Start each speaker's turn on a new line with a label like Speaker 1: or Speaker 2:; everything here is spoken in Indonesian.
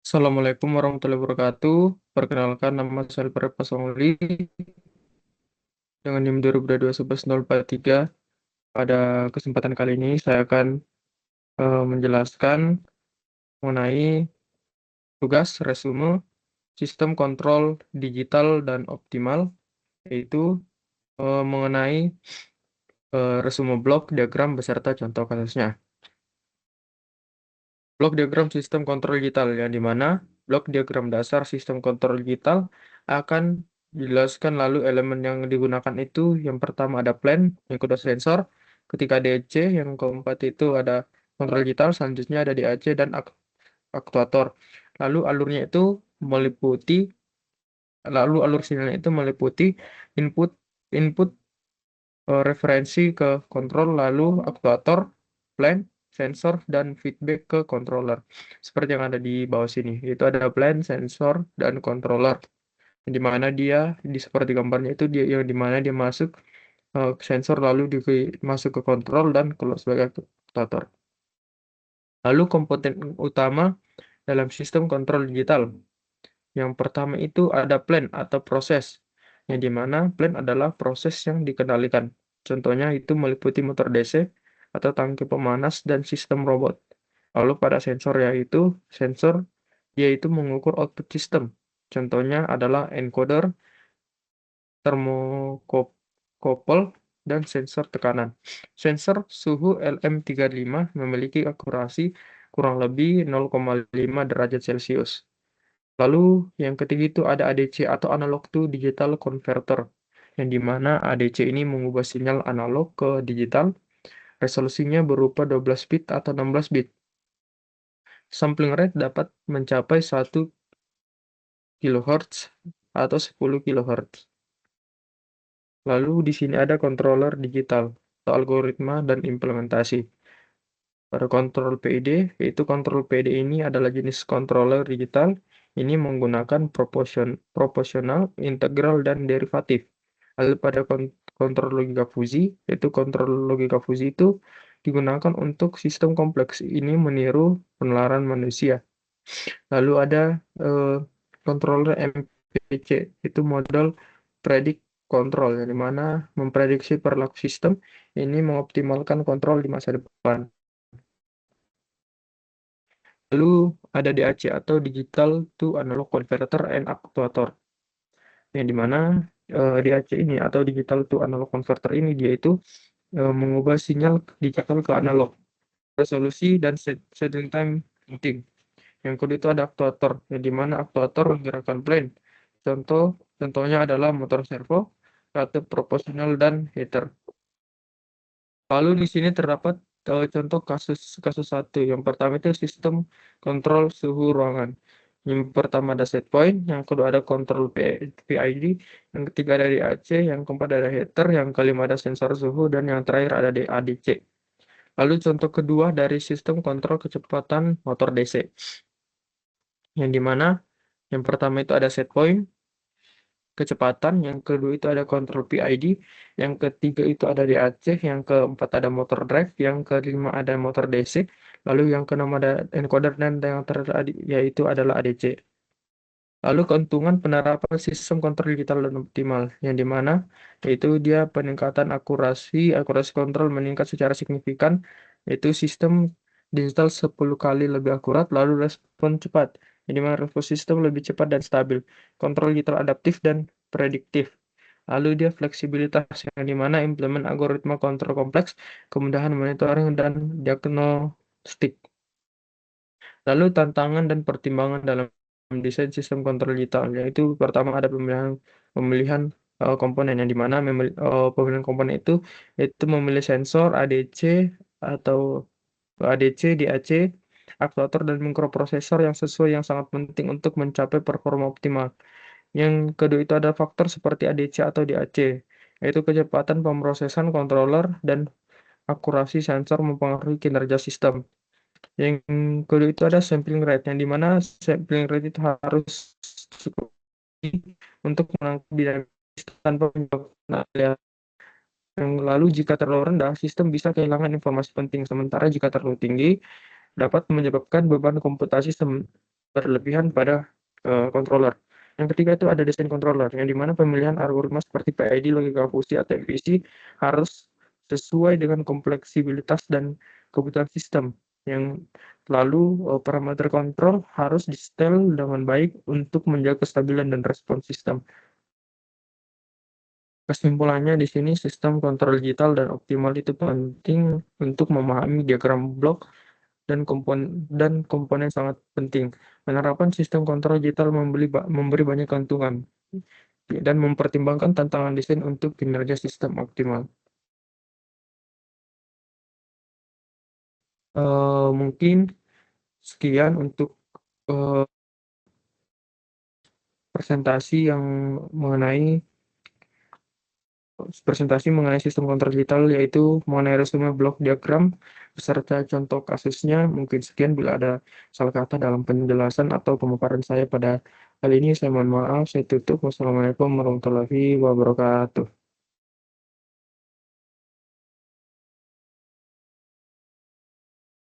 Speaker 1: Assalamualaikum warahmatullahi wabarakatuh. Perkenalkan, nama saya Alfred Pasongli dengan NIM 2022-11043. Pada kesempatan kali ini saya akan menjelaskan mengenai tugas resume sistem kontrol digital dan optimal, yaitu mengenai resume blok diagram beserta contoh kasusnya. Blok diagram sistem kontrol digital, yang dimana blok diagram dasar sistem kontrol digital akan dijelaskan, lalu elemen yang digunakan itu yang pertama ada plan, yang kedua sensor, ketiga DC, yang keempat itu ada kontrol digital, selanjutnya ada DAC dan aktuator. Lalu alurnya itu meliputi, lalu alur sinyalnya itu meliputi input input referensi ke kontrol, lalu aktuator, plan, sensor, dan feedback ke controller. Seperti yang ada di bawah sini, itu ada plan, sensor, dan controller. Di mana dia, di seperti gambarnya itu, dia yang dimana dia masuk ke sensor, lalu masuk ke kontrol, dan keluar sebagai aktuator. Lalu komponen utama dalam sistem kontrol digital. Yang pertama itu ada plan atau proses, yang dimana plan adalah proses yang dikendalikan. Contohnya itu meliputi motor DC atau tangki pemanas dan sistem robot. Lalu pada sensor, yaitu sensor dia itu mengukur output sistem. Contohnya adalah encoder, termokouple, dan sensor tekanan. Sensor suhu LM35 memiliki akurasi kurang lebih 0,5 derajat Celcius. Lalu yang ketiga itu ada ADC atau analog to digital converter, yang dimana ADC ini mengubah sinyal analog ke digital, resolusinya berupa 12 bit atau 16 bit. Sampling rate dapat mencapai 1 kHz atau 10 kHz. Lalu di sini ada controller digital atau algoritma dan implementasi. Pada kontrol PID, yaitu kontrol PID ini adalah jenis controller digital. Ini menggunakan proporsional, integral, dan derivatif. Lalu pada kontrol logika fusi, yaitu kontrol logika fusi itu digunakan untuk sistem kompleks. Ini meniru penalaran manusia. Lalu ada eh, controller MPC, itu model predict control, yang dimana memprediksi perilaku sistem, ini mengoptimalkan kontrol di masa depan. Lalu ada DAC atau Digital to Analog Converter and Actuator, yang dimana DAC ini atau Digital to Analog Converter ini dia itu mengubah sinyal digital ke analog, resolusi dan settling time penting. Yang kedua itu ada aktuator, yang dimana aktuator menggerakkan plan. Contohnya adalah motor servo, rate proporsional, dan heater. Lalu di sini terdapat contoh kasus kasus satu. Yang pertama itu sistem kontrol suhu ruangan. Yang pertama ada set point, yang kedua ada kontrol PID, yang ketiga ada DAC, yang keempat ada heater, yang kelima ada sensor suhu, dan yang terakhir ada ADC. Lalu contoh kedua dari sistem kontrol kecepatan motor DC, yang dimana yang pertama itu ada set point, kecepatan, yang kedua itu ada kontrol PID, yang ketiga itu ada DAC, yang keempat ada motor drive, yang kelima ada motor DC, lalu yang keenam ada encoder, dan yang terakhir yaitu adalah ADC. Lalu keuntungan penerapan sistem kontrol digital dan optimal, yang dimana yaitu dia peningkatan akurasi kontrol meningkat secara signifikan, yaitu sistem digital 10 kali lebih akurat, lalu respon cepat, yang dimana respon sistem lebih cepat dan stabil, kontrol digital adaptif dan prediktif. Lalu dia fleksibilitas, yang dimana implement algoritma kontrol kompleks, kemudahan monitoring dan diagnostik. Lalu tantangan dan pertimbangan dalam desain sistem kontrol digital, yaitu pertama ada pemilihan pemilihan komponen, yang dimana pemilihan komponen itu memilih sensor, ADC atau ADC, DAC, aktuator, dan mikroprosesor yang sesuai, yang sangat penting untuk mencapai performa optimal. Yang kedua itu ada faktor seperti ADC atau DAC, yaitu kecepatan pemrosesan controller dan akurasi sensor mempengaruhi kinerja sistem. Yang kedua itu ada sampling rate, yang dimana sampling rate itu harus cukup tinggi untuk menangkap dinamis tanpa menyebabkan alias. Yang lalu jika terlalu rendah, sistem bisa kehilangan informasi penting, sementara jika terlalu tinggi dapat menyebabkan beban komputasi berlebihan pada controller. Yang ketiga itu ada desain controller, yang dimana pemilihan algoritma seperti PID, logika fusi, atau MPC harus sesuai dengan kompleksibilitas dan kebutuhan sistem. Yang lalu parameter kontrol harus di-setel dengan baik untuk menjaga kestabilan dan respon sistem. Kesimpulannya di sini sistem kontrol digital dan optimal itu penting untuk memahami diagram blok dan komponen sangat penting. Penerapan sistem kontrol digital memberi banyak keuntungan dan mempertimbangkan tantangan desain untuk kinerja sistem optimal. Mungkin sekian untuk presentasi yang mengenai sistem kontrol digital, yaitu mengenai resume blok diagram beserta contoh kasusnya. Mungkin sekian, bila ada salah kata dalam penjelasan atau pemaparan saya pada kali ini, saya mohon maaf. Saya tutup. Wassalamualaikum warahmatullahi wabarakatuh.